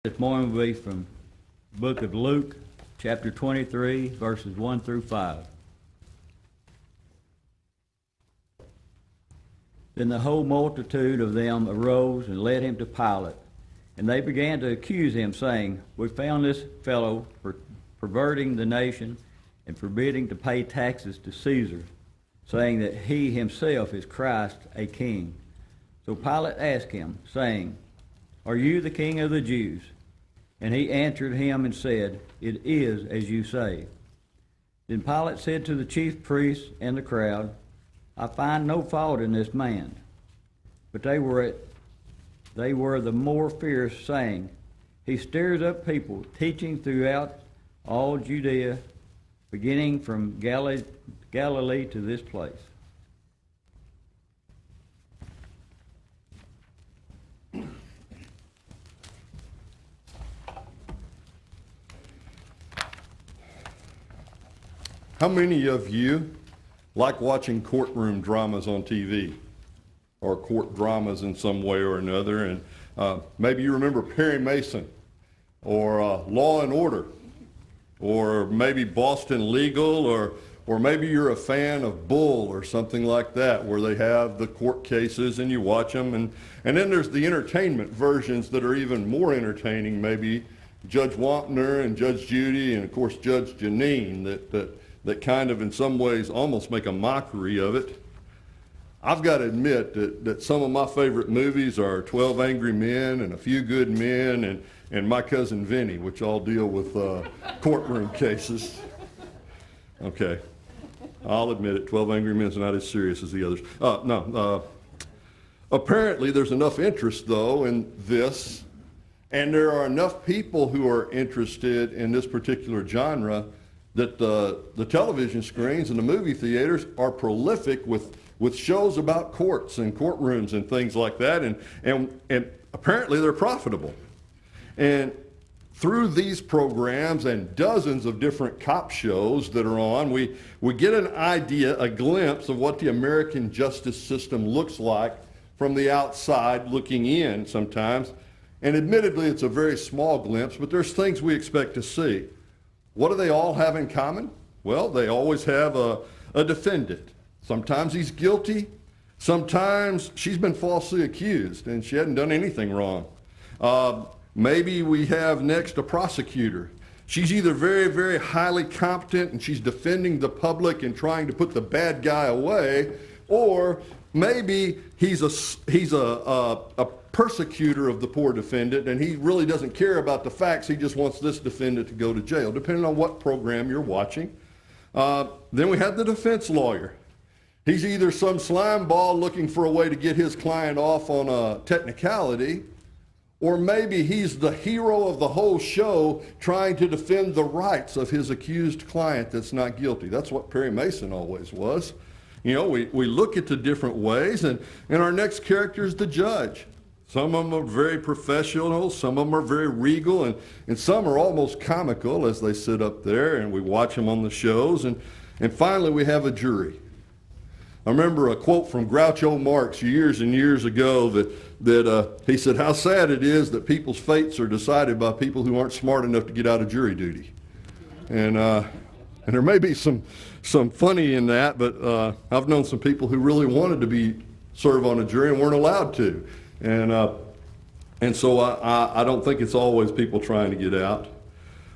This morning will be from the book of Luke, chapter 23, verses 1 through 5. Then the whole multitude of them arose and led him to Pilate. And they began to accuse him, saying, "We found this fellow perverting the nation and forbidding to pay taxes to Caesar, saying that he himself is Christ, a king." So Pilate asked him, saying, "Are you the king of the Jews?" And he answered him and said, "It is as you say." Then Pilate said to the chief priests and the crowd, "I find no fault in this man." But they were the more fierce, saying, "He stirs up people, teaching throughout all Judea, beginning from Galilee to this place." How many of you like watching courtroom dramas on TV or court dramas in some way or another? And maybe you remember Perry Mason or Law and Order, or maybe Boston Legal, or maybe you're a fan of Bull or something like that, where they have the court cases and you watch them. And then there's the entertainment versions that are even more entertaining, maybe Judge Wampner and Judge Judy and, of course, Judge Janine, that kind of in some ways almost make a mockery of it. I've got to admit that some of my favorite movies are 12 Angry Men and A Few Good Men and My Cousin Vinny, which all deal with courtroom cases. Okay, I'll admit it, 12 Angry Men is not as serious as the others. Apparently there's enough interest, though, in this, and there are enough people who are interested in this particular genre that the television screens and the movie theaters are prolific with shows about courts and courtrooms and things like that, and apparently they're profitable. And through these programs and dozens of different cop shows that are on, we get an idea, a glimpse of what the American justice system looks like from the outside looking in sometimes. And admittedly, it's a very small glimpse, but there's things we expect to see. What do they all have in common? Well, they always have a defendant. Sometimes he's guilty. Sometimes she's been falsely accused and she hadn't done anything wrong. Maybe we have next a prosecutor. She's either very, very highly competent and she's defending the public and trying to put the bad guy away, or maybe he's a persecutor of the poor defendant, and he really doesn't care about the facts. He just wants this defendant to go to jail, depending on what program you're watching. Then we have the defense lawyer. He's either some slime ball looking for a way to get his client off on a technicality, or maybe he's the hero of the whole show trying to defend the rights of his accused client that's not guilty. That's what Perry Mason always was. You know, we look at the different ways, and our next character is the judge. Some of them are very professional, some of them are very regal, and some are almost comical as they sit up there and we watch them on the shows. And finally we have a jury. I remember a quote from Groucho Marx years and years ago that he said, "How sad it is that people's fates are decided by people who aren't smart enough to get out of jury duty." And there may be some funny in that, but I've known some people who really wanted to serve on a jury and weren't allowed to. And so I don't think it's always people trying to get out.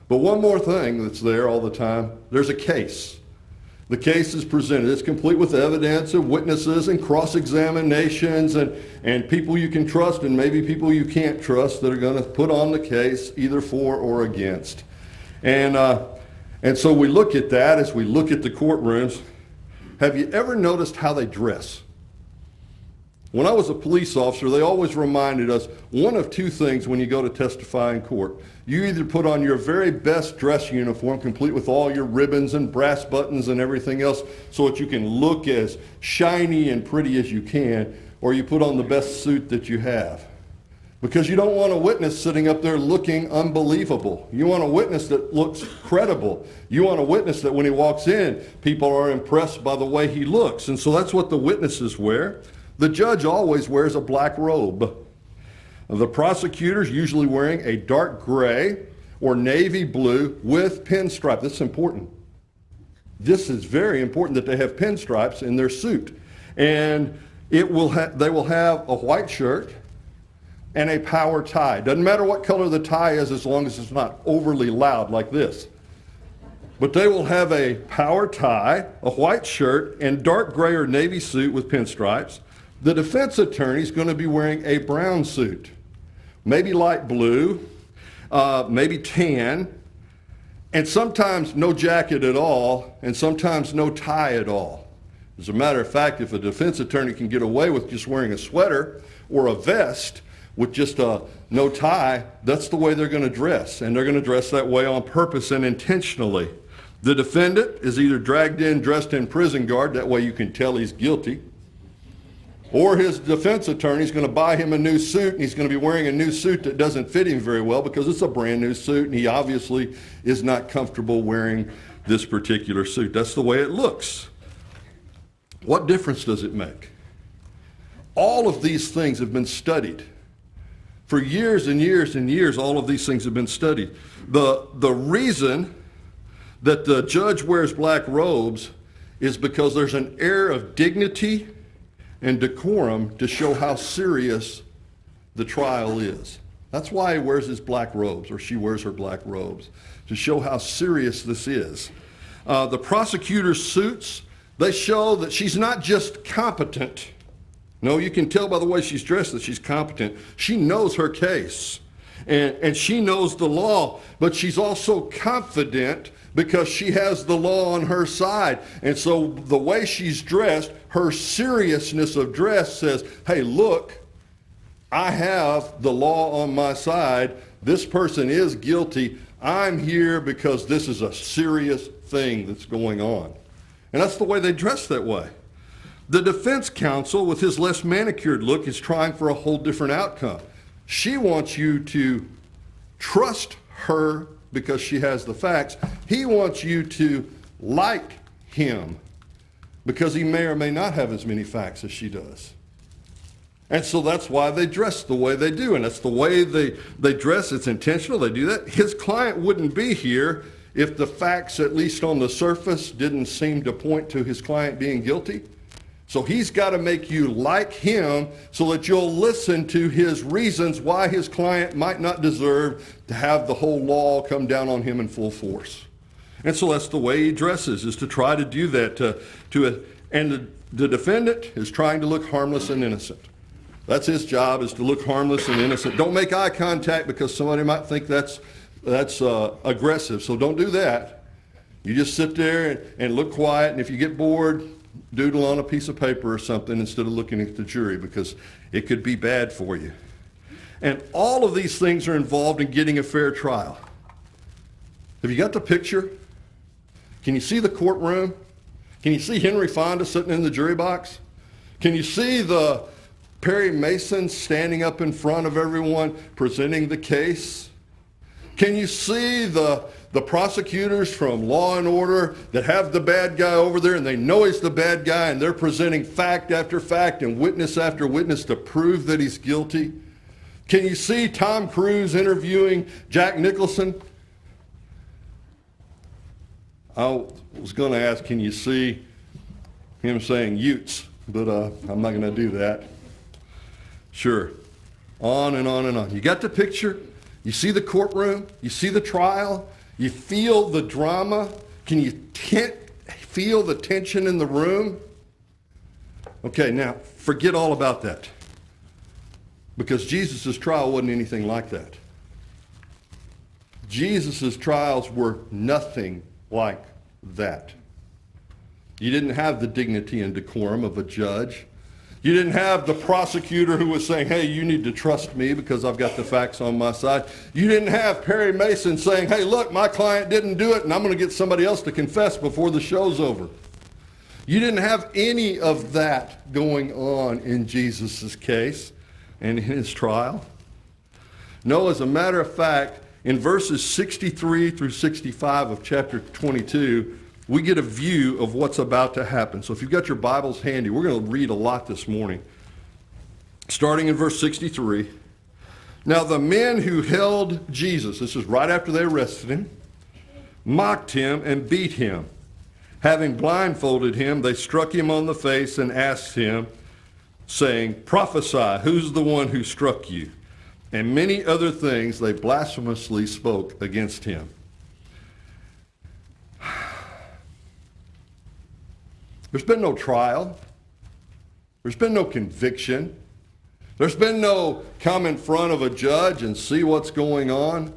But one more thing that's there all the time, there's a case. The case is presented. It's complete with evidence and witnesses and cross-examinations and people you can trust and maybe people you can't trust that are going to put on the case either for or against. And so we look at that as we look at the courtrooms. Have you ever noticed how they dress? When I was a police officer, they always reminded us one of two things when you go to testify in court. You either put on your very best dress uniform, complete with all your ribbons and brass buttons and everything else, so that you can look as shiny and pretty as you can, or you put on the best suit that you have. Because you don't want a witness sitting up there looking unbelievable. You want a witness that looks credible. You want a witness that when he walks in, people are impressed by the way he looks. And so that's what the witnesses wear. The judge always wears a black robe. The prosecutor's usually wearing a dark gray or navy blue with pinstripe. This is important. This is very important that they have pinstripes in their suit. And they will have a white shirt and a power tie. Doesn't matter what color the tie is as long as it's not overly loud like this. But they will have a power tie, a white shirt, and dark gray or navy suit with pinstripes. The defense attorney is going to be wearing a brown suit, maybe light blue, maybe tan, and sometimes no jacket at all, and sometimes no tie at all. As a matter of fact, if a defense attorney can get away with just wearing a sweater or a vest with just no tie, that's the way they're going to dress, and they're going to dress that way on purpose and intentionally. The defendant is either dragged in dressed in prison garb, that way you can tell he's guilty, or his defense attorney is going to buy him a new suit, and he's going to be wearing a new suit that doesn't fit him very well because it's a brand new suit, and he obviously is not comfortable wearing this particular suit. That's the way it looks. What difference does it make? All of these things have been studied. For years and years and years, all of these things have been studied. The reason that the judge wears black robes is because there's an air of dignity and decorum to show how serious the trial is. That's why he wears his black robes, or she wears her black robes, to show how serious this is. The prosecutor's suits, they show that she's not just competent. No, you can tell by the way she's dressed that she's competent. She knows her case, and she knows the law, but she's also confident because she has the law on her side. And so the way she's dressed, her seriousness of dress says, hey, look, I have the law on my side. This person is guilty. I'm here because this is a serious thing that's going on. And that's the way they dress that way. The defense counsel, with his less manicured look, is trying for a whole different outcome. She wants you to trust her because she has the facts. He wants you to like him because he may or may not have as many facts as she does. And so that's why they dress the way they do, and that's the way they dress. It's intentional. They do that. His client wouldn't be here if the facts, at least on the surface, didn't seem to point to his client being guilty. So he's got to make you like him so that you'll listen to his reasons why his client might not deserve to have the whole law come down on him in full force. And so that's the way he dresses, is to try to do that. And the defendant is trying to look harmless and innocent. That's his job, is to look harmless and innocent. Don't make eye contact because somebody might think that's aggressive. So don't do that. You just sit there and look quiet, and if you get bored, doodle on a piece of paper or something instead of looking at the jury, because it could be bad for you. And all of these things are involved in getting a fair trial. Have you got the picture? Can you see the courtroom? Can you see Henry Fonda sitting in the jury box? Can you see the Perry Mason standing up in front of everyone presenting the case? Can you see the prosecutors from Law and Order that have the bad guy over there and they know he's the bad guy and they're presenting fact after fact and witness after witness to prove that he's guilty? Can you see Tom Cruise interviewing Jack Nicholson? I was going to ask, can you see him saying Utes? But I'm not going to do that. Sure. On and on and on. You got the picture? You see the courtroom? You see the trial? You feel the drama? Can you feel the tension in the room? Okay, now forget all about that. Because Jesus' trial wasn't anything like that. Jesus' trials were nothing like that. You didn't have the dignity and decorum of a judge. You didn't have the prosecutor who was saying, hey, you need to trust me because I've got the facts on my side. You didn't have Perry Mason saying, hey, look, my client didn't do it and I'm going to get somebody else to confess before the show's over. You didn't have any of that going on in Jesus' case and in his trial. No, as a matter of fact, in verses 63 through 65 of chapter 22, we get a view of what's about to happen. So if you've got your Bibles handy, we're going to read a lot this morning. Starting in verse 63, Now the men who held Jesus, this is right after they arrested him, mocked him and beat him. Having blindfolded him, they struck him on the face and asked him, saying, "Prophesy, who's the one who struck you?" And many other things they blasphemously spoke against him. There's been no trial. There's been no conviction. There's been no come in front of a judge and see what's going on.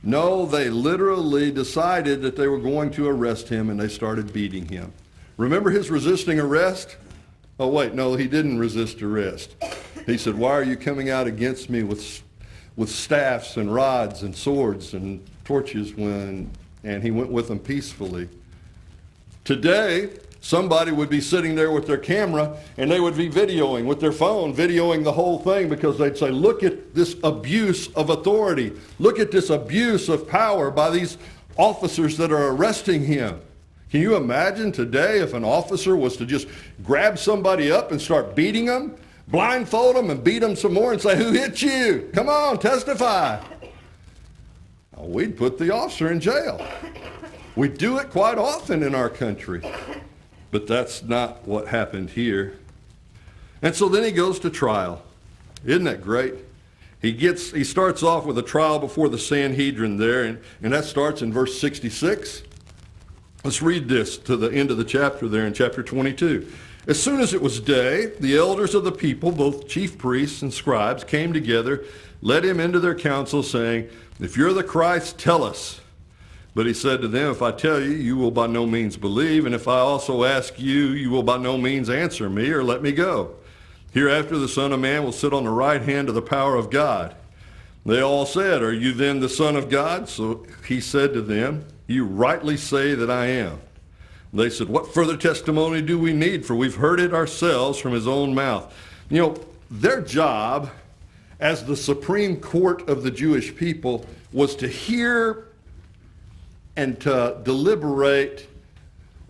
No, they literally decided that they were going to arrest him, and they started beating him. Remember his resisting arrest? Oh, wait, no, he didn't resist arrest. He said, "Why are you coming out against me with staffs and rods and swords and torches?" And he went with them peacefully. Today, somebody would be sitting there with their camera, and they would be videoing with their phone, videoing the whole thing, because they'd say, "Look at this abuse of authority. Look at this abuse of power by these officers that are arresting him." Can you imagine today if an officer was to just grab somebody up and start beating them, blindfold them and beat them some more and say, "Who hit you? Come on, testify." Oh, we'd put the officer in jail. We do it quite often in our country. But that's not what happened here. And so then he goes to trial. Isn't that great? He starts off with a trial before the Sanhedrin there, and that starts in verse 66. Let's read this to the end of the chapter there in chapter 22. "As soon as it was day, the elders of the people, both chief priests and scribes, came together, led him into their council, saying, 'If you're the Christ, tell us.' But he said to them, 'If I tell you, you will by no means believe, and if I also ask you, you will by no means answer me or let me go. Hereafter the Son of Man will sit on the right hand of the power of God.' They all said, 'Are you then the Son of God?' So he said to them, 'You rightly say that I am.' They said, 'What further testimony do we need? For we've heard it ourselves from his own mouth.'" You know, their job as the supreme court of the Jewish people was to hear and to deliberate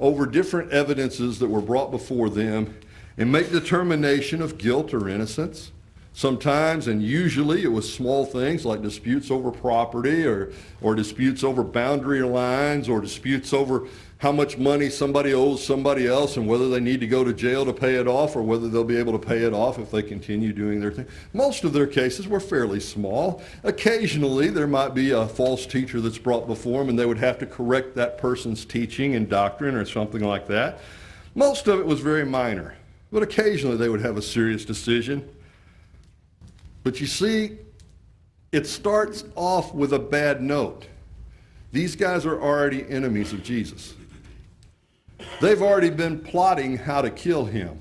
over different evidences that were brought before them and make determination of guilt or innocence. Sometimes, and usually, it was small things like disputes over property or disputes over boundary lines or disputes over how much money somebody owes somebody else and whether they need to go to jail to pay it off or whether they'll be able to pay it off if they continue doing their thing. Most of their cases were fairly small. Occasionally, there might be a false teacher that's brought before them and they would have to correct that person's teaching and doctrine or something like that. Most of it was very minor, but occasionally they would have a serious decision. But you see, it starts off with a bad note. These guys are already enemies of Jesus. They've already been plotting how to kill him.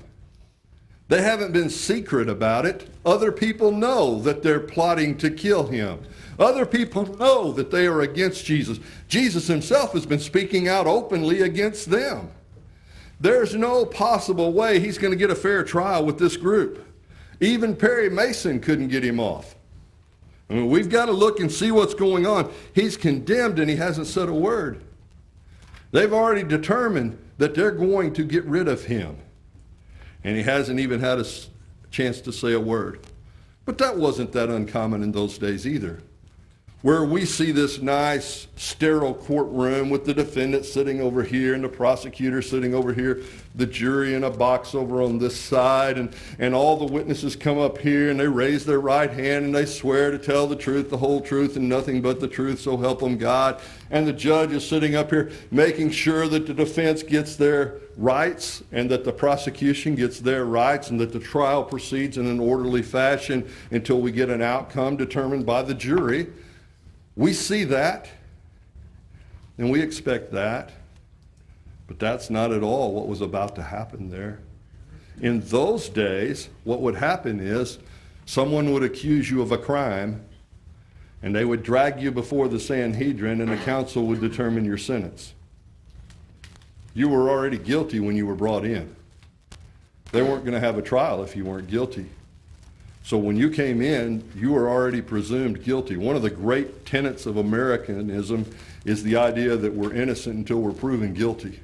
They haven't been secret about it. Other people know that they're plotting to kill him. Other people know that they are against Jesus. Jesus himself has been speaking out openly against them. There's no possible way he's going to get a fair trial with this group. Even Perry Mason couldn't get him off. I mean, we've got to look and see what's going on. He's condemned and he hasn't said a word. They've already determined that they're going to get rid of him. And he hasn't even had a chance to say a word. But that wasn't that uncommon in those days either. Where we see this nice, sterile courtroom with the defendant sitting over here and the prosecutor sitting over here, the jury in a box over on this side, and all the witnesses come up here and they raise their right hand and they swear to tell the truth, the whole truth, and nothing but the truth, so help them God. And the judge is sitting up here making sure that the defense gets their rights and that the prosecution gets their rights and that the trial proceeds in an orderly fashion until we get an outcome determined by the jury. We see that, and we expect that, but that's not at all what was about to happen there. In those days, what would happen is someone would accuse you of a crime, and they would drag you before the Sanhedrin, and the council would determine your sentence. You were already guilty when you were brought in. They weren't going to have a trial if you weren't guilty. So when you came in, you were already presumed guilty. One of the great tenets of Americanism is the idea that we're innocent until we're proven guilty.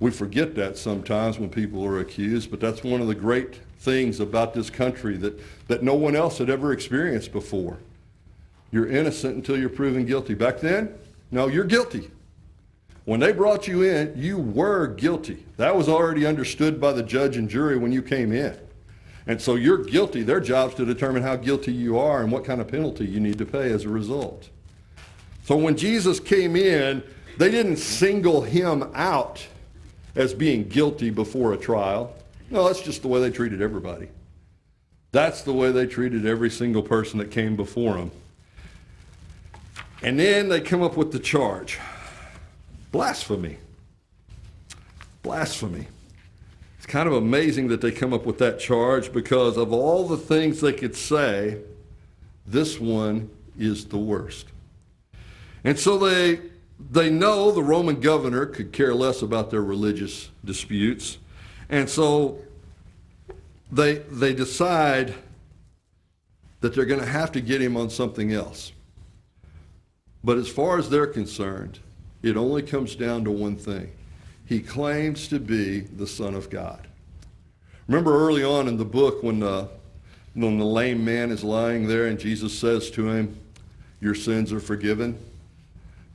We forget that sometimes when people are accused, but that's one of the great things about this country that no one else had ever experienced before. You're innocent until you're proven guilty. Back then, no, you're guilty. When they brought you in, you were guilty. That was already understood by the judge and jury when you came in. And so you're guilty. Their job's to determine how guilty you are and what kind of penalty you need to pay as a result. So when Jesus came in, they didn't single him out as being guilty before a trial. No, that's just the way they treated everybody. That's the way they treated every single person that came before them. And then they come up with the charge. Blasphemy. Blasphemy. It's kind of amazing that they come up with that charge, because of all the things they could say, this one is the worst. And so they know the Roman governor could care less about their religious disputes. And so they decide that they're going to have to get him on something else. But as far as they're concerned, it only comes down to one thing. He claims to be the Son of God. Remember early on in the book when the lame man is lying there and Jesus says to him, "Your sins are forgiven"?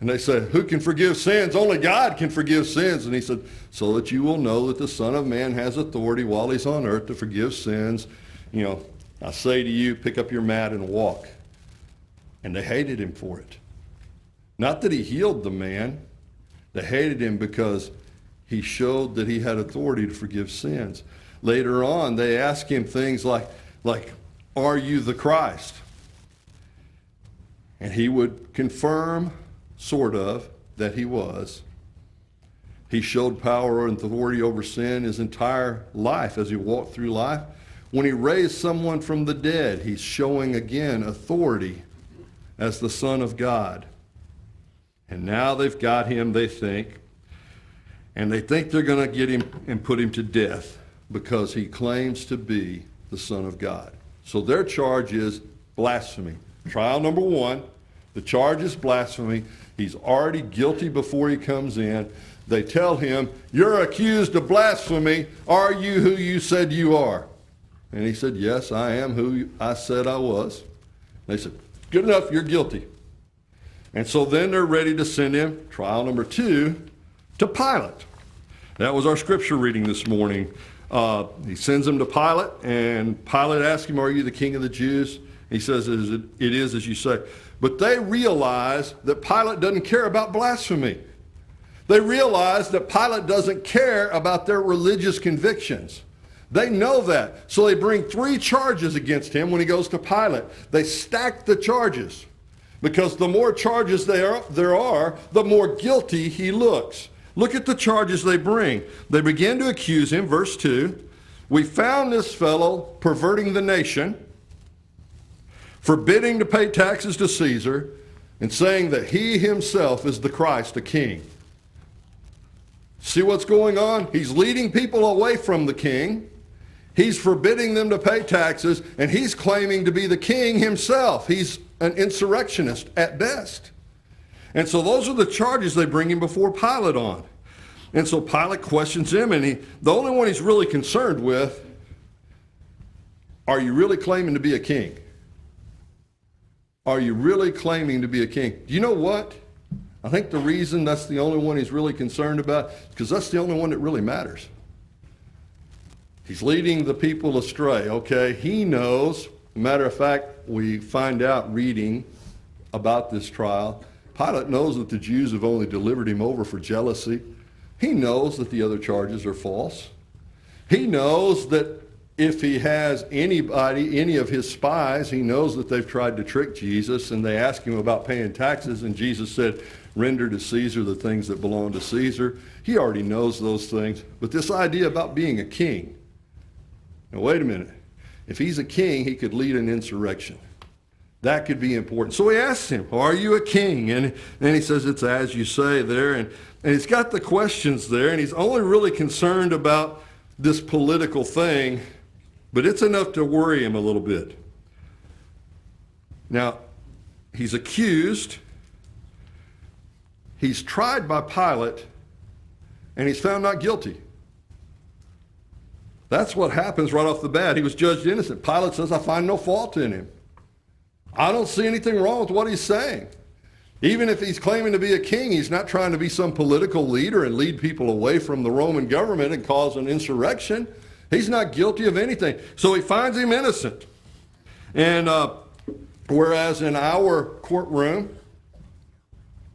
And they said, "Who can forgive sins? Only God can forgive sins." And he said, "So that you will know that the Son of Man has authority while he's on earth to forgive sins. I say to you, pick up your mat and walk." And they hated him for it. Not that he healed the man. They hated him because he showed that he had authority to forgive sins. Later on, they asked him things like, "Are you the Christ?" And he would confirm, sort of, that he was. He showed power and authority over sin his entire life as he walked through life. When he raised someone from the dead, he's showing again authority as the Son of God. And now they've got him, they think, and they think they're going to get him and put him to death because he claims to be the Son of God. So their charge is blasphemy. Trial number one, the charge is blasphemy. He's already guilty before he comes in. They tell him, "You're accused of blasphemy. Are you who you said you are?" And he said, "Yes, I am who I said I was." They said, "Good enough, you're guilty." And so then they're ready to send him, trial number two, to Pilate. That was our scripture reading this morning. He sends him to Pilate, and Pilate asks him, "Are you the king of the Jews?" He says, "It is as you say." But they realize that Pilate doesn't care about blasphemy. They realize that Pilate doesn't care about their religious convictions. They know that. So they bring 3 charges against him when he goes to Pilate. They stack the charges, because the more charges there are, the more guilty he looks. Look at the charges they bring. They begin to accuse him, verse 2. "We found this fellow perverting the nation, forbidding to pay taxes to Caesar, and saying that he himself is the Christ, a king." See what's going on? He's leading people away from the king. He's forbidding them to pay taxes, and he's claiming to be the king himself. He's an insurrectionist at best. And so those are the charges they bring him before Pilate on. And so Pilate questions him, and the only one he's really concerned with, are you really claiming to be a king? Are you really claiming to be a king? Do you know what? I think the reason that's the only one he's really concerned about is because that's the only one that really matters. He's leading the people astray, okay? He knows. Matter of fact, we find out reading about this trial, Pilate knows that the Jews have only delivered him over for jealousy. He knows that the other charges are false. He knows that if he has any of his spies, he knows that they've tried to trick Jesus, and they ask him about paying taxes, and Jesus said, "Render to Caesar the things that belong to Caesar." He already knows those things. But this idea about being a king, now wait a minute. If he's a king, he could lead an insurrection. That could be important. So he asks him, "Are you a king?" And he says, "It's as you say" there. And he's got the questions there, and he's only really concerned about this political thing, but it's enough to worry him a little bit. Now, he's accused, he's tried by Pilate, and he's found not guilty. That's what happens right off the bat. He was judged innocent. Pilate says, I find no fault in him. I don't see anything wrong with what he's saying. Even if he's claiming to be a king, he's not trying to be some political leader and lead people away from the Roman government and cause an insurrection. He's not guilty of anything. So he finds him innocent. And whereas in our courtroom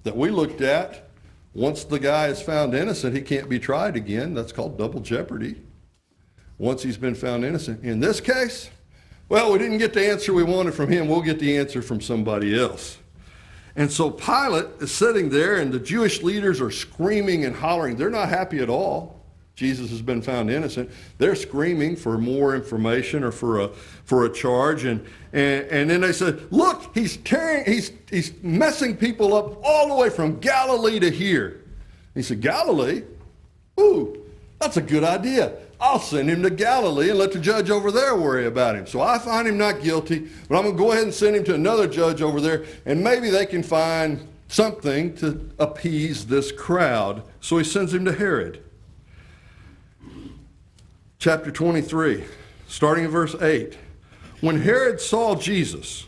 that we looked at, once the guy is found innocent, he can't be tried again. That's called double jeopardy. Once he's been found innocent. In this case, well, we didn't get the answer we wanted from him. We'll get the answer from somebody else. And so Pilate is sitting there, and the Jewish leaders are screaming and hollering. They're not happy at all. Jesus has been found innocent. They're screaming for more information or for a charge. And then they said, look, he's messing people up all the way from Galilee to here. He said, Galilee? Ooh, that's a good idea. I'll send him to Galilee and let the judge over there worry about him. So I find him not guilty, but I'm going to go ahead and send him to another judge over there, and maybe they can find something to appease this crowd. So he sends him to Herod. Chapter 23, starting in verse 8. When Herod saw Jesus,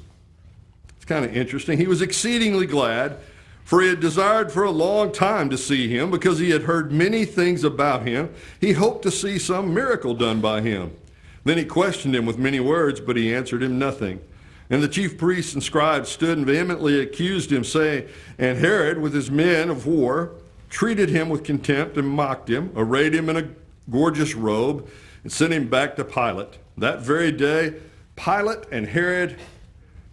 it's kind of interesting, he was exceedingly glad, for he had desired for a long time to see him, because he had heard many things about him. He hoped to see some miracle done by him. Then he questioned him with many words, but he answered him nothing. And the chief priests and scribes stood and vehemently accused him, saying, and Herod, with his men of war, treated him with contempt and mocked him, arrayed him in a gorgeous robe, and sent him back to Pilate. That very day, Pilate and Herod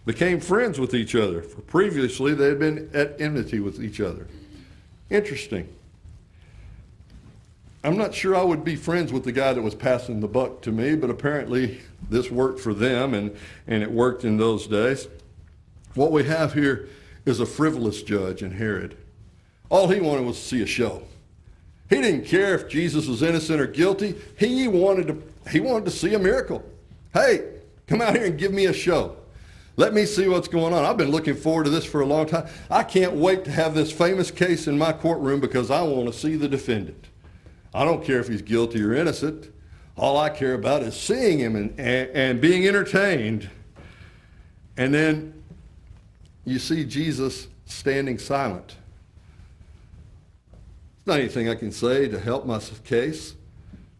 became friends with each other, for previously they had been at enmity with each other. Interesting. I'm not sure I would be friends with the guy that was passing the buck to me, but apparently this worked for them, and it worked in those days. What we have here is a frivolous judge in Herod. All he wanted was to see a show. He didn't care if Jesus was innocent or guilty. He wanted to see a miracle. Hey, come out here and give me a show. Let me see what's going on. I've been looking forward to this for a long time. I can't wait to have this famous case in my courtroom because I want to see the defendant. I don't care if he's guilty or innocent. All I care about is seeing him and being entertained. And then you see Jesus standing silent. There's not anything I can say to help my case.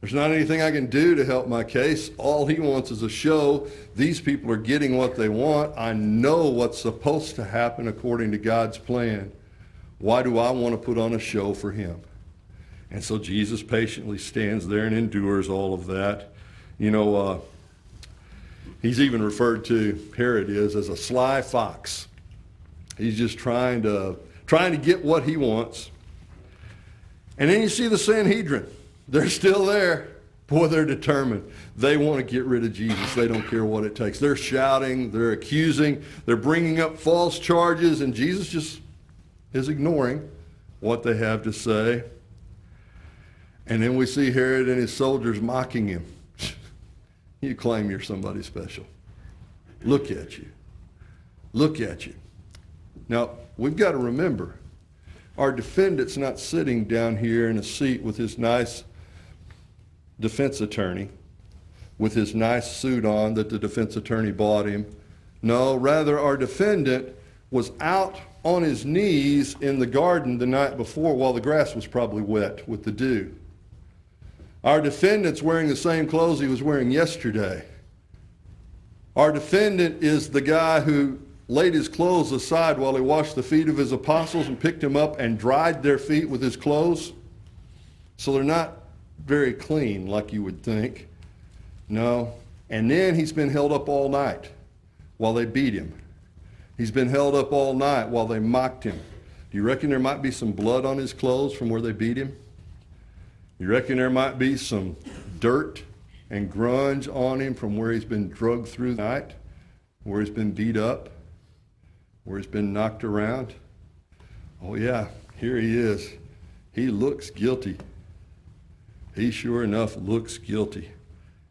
There's not anything I can do to help my case. All he wants is a show. These people are getting what they want. I know what's supposed to happen according to God's plan. Why do I want to put on a show for him? And so Jesus patiently stands there and endures all of that. You know, he's even referred to, Herod is, as a sly fox. He's just trying to get what he wants. And then you see the Sanhedrin. They're still there. Boy, they're determined. They want to get rid of Jesus. They don't care what it takes. They're shouting, they're accusing, they're bringing up false charges, and Jesus just is ignoring what they have to say. And then we see Herod and his soldiers mocking him. You claim you're somebody special. Look at you. Look at you. Now, we've got to remember, our defendant's not sitting down here in a seat with his nice defense attorney, with his nice suit on that the defense attorney bought him. No, rather our defendant was out on his knees in the garden the night before while the grass was probably wet with the dew. Our defendant's wearing the same clothes he was wearing yesterday. Our defendant is the guy who laid his clothes aside while he washed the feet of his apostles and picked them up and dried their feet with his clothes. So they're not very clean like you would think. No. And then he's been held up all night while they beat him. He's been held up all night while they mocked him. Do you reckon there might be some blood on his clothes from where they beat him? You reckon there might be some dirt and grunge on him from where he's been drugged through the night, where he's been beat up, where he's been knocked around? Oh yeah, here he is. He looks guilty. He sure enough looks guilty.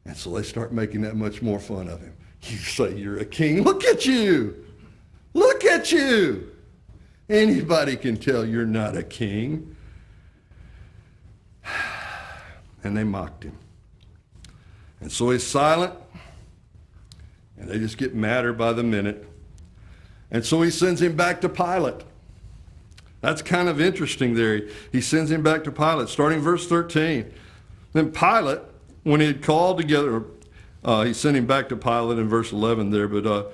And so they start making that much more fun of him. You say you're a king. Look at you. Look at you. Anybody can tell you're not a king. And they mocked him. And so he's silent, and they just get madder by the minute. And so he sends him back to Pilate. That's kind of interesting there. He sends him back to Pilate, starting verse 13. Then Pilate, when he had called together, he sent him back to Pilate in verse 11 there, but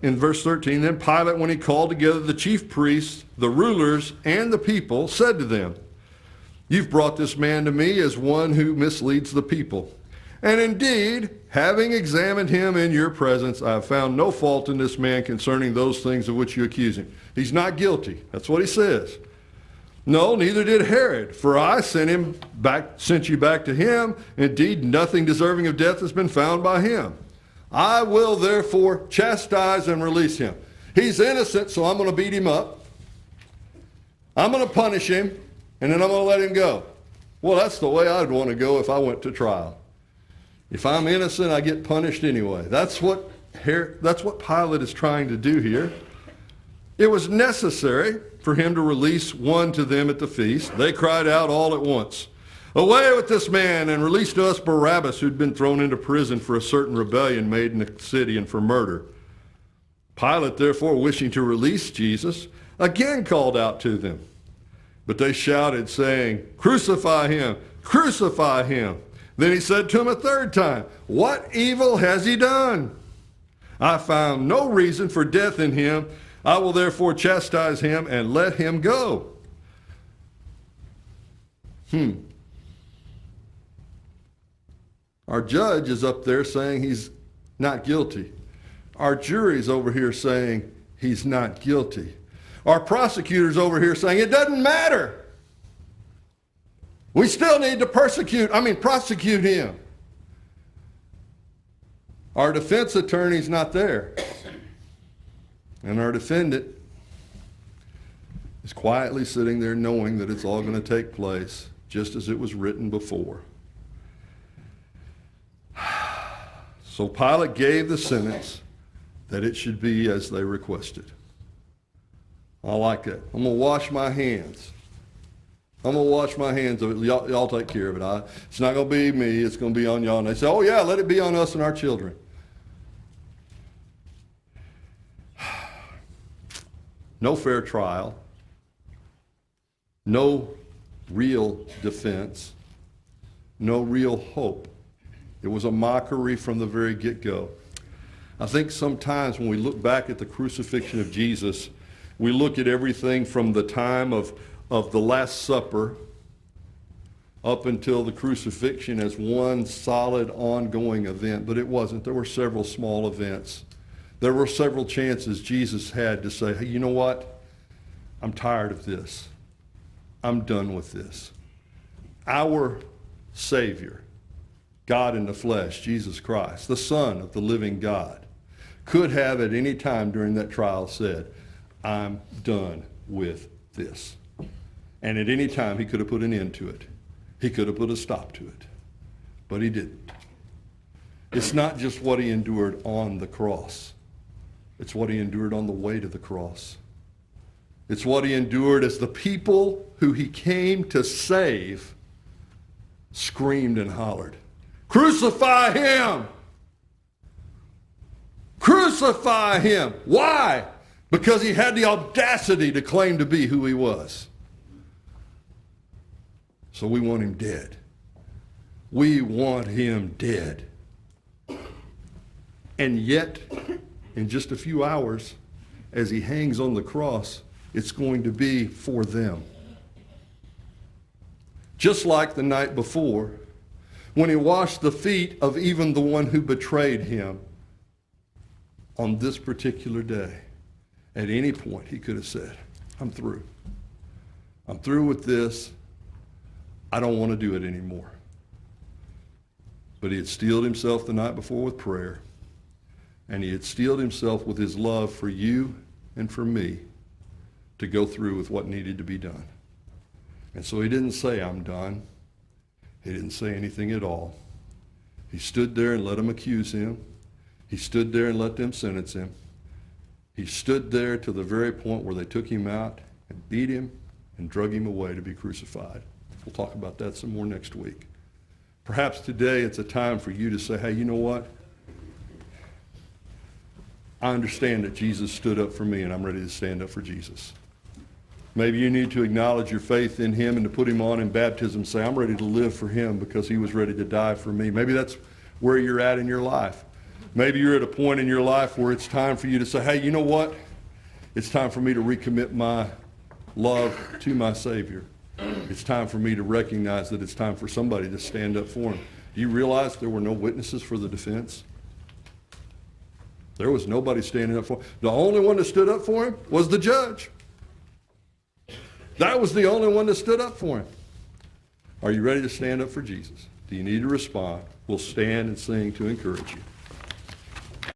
in verse 13, then Pilate, when he called together the chief priests, the rulers, and the people, said to them, "You've brought this man to me as one who misleads the people. And indeed, having examined him in your presence, I have found no fault in this man concerning those things of which you accuse him." He's not guilty. That's what he says. "No, neither did Herod, for I sent you back to him. Indeed, nothing deserving of death has been found by him. I will therefore chastise and release him." He's innocent, so I'm going to beat him up. I'm going to punish him, and then I'm going to let him go. Well, that's the way I'd want to go if I went to trial. If I'm innocent, I get punished anyway. That's what Pilate is trying to do here. It was necessary for him to release one to them at the feast. They cried out all at once, "Away with this man, and release to us Barabbas, who'd been thrown into prison for a certain rebellion made in the city and for murder." Pilate, therefore, wishing to release Jesus, again called out to them. But they shouted, saying, "Crucify him! Crucify him!" Then he said to him a third time, "What evil has he done? I found no reason for death in him. I will therefore chastise him and let him go." Our judge is up there saying he's not guilty. Our jury's over here saying he's not guilty. Our prosecutor's over here saying it doesn't matter. We still need to prosecute him. Our defense attorney's not there. And our defendant is quietly sitting there knowing that it's all going to take place just as it was written before. So Pilate gave the sentence that it should be as they requested. I like that. I'm going to wash my hands. I'm going to wash my hands of it. Y'all take care of it. It's not going to be me. It's going to be on y'all. And they say, "Oh, yeah, let it be on us and our children." No fair trial. No real defense. No real hope. It was a mockery from the very get-go. I think sometimes when we look back at the crucifixion of Jesus, we look at everything from the time of the Last Supper up until the crucifixion as one solid ongoing event, but it wasn't. There were several small events. There were several chances Jesus had to say, "Hey, you know what? I'm tired of this. I'm done with this." Our Savior, God in the flesh, Jesus Christ, the Son of the living God, could have at any time during that trial said, "I'm done with this." And at any time, he could have put an end to it. He could have put a stop to it. But he didn't. It's not just what he endured on the cross. It's what he endured on the way to the cross. It's what he endured as the people who he came to save screamed and hollered, "Crucify him! Crucify him!" Why? Because he had the audacity to claim to be who he was. So we want him dead. We want him dead. And yet, in just a few hours, as he hangs on the cross, it's going to be for them. Just like the night before, when he washed the feet of even the one who betrayed him. On this particular day, at any point, he could have said, "I'm through. I'm through with this. I don't want to do it anymore." But he had steeled himself the night before with prayer, and he had steeled himself with his love for you and for me to go through with what needed to be done. And so he didn't say, "I'm done." He didn't say anything at all. He stood there and let them accuse him. He stood there and let them sentence him. He stood there to the very point where they took him out and beat him and drug him away to be crucified. We'll talk about that some more next week. Perhaps today it's a time for you to say, hey, you know what? I understand that Jesus stood up for me, and I'm ready to stand up for Jesus. Maybe you need to acknowledge your faith in him and to put him on in baptism and say, I'm ready to live for him because he was ready to die for me. Maybe that's where you're at in your life. Maybe you're at a point in your life where it's time for you to say, hey, you know what? It's time for me to recommit my love to my Savior. It's time for me to recognize that it's time for somebody to stand up for him. Do you realize there were no witnesses for the defense? There was nobody standing up for him. The only one that stood up for him was the judge. That was the only one that stood up for him. Are you ready to stand up for Jesus? Do you need to respond? We'll stand and sing to encourage you.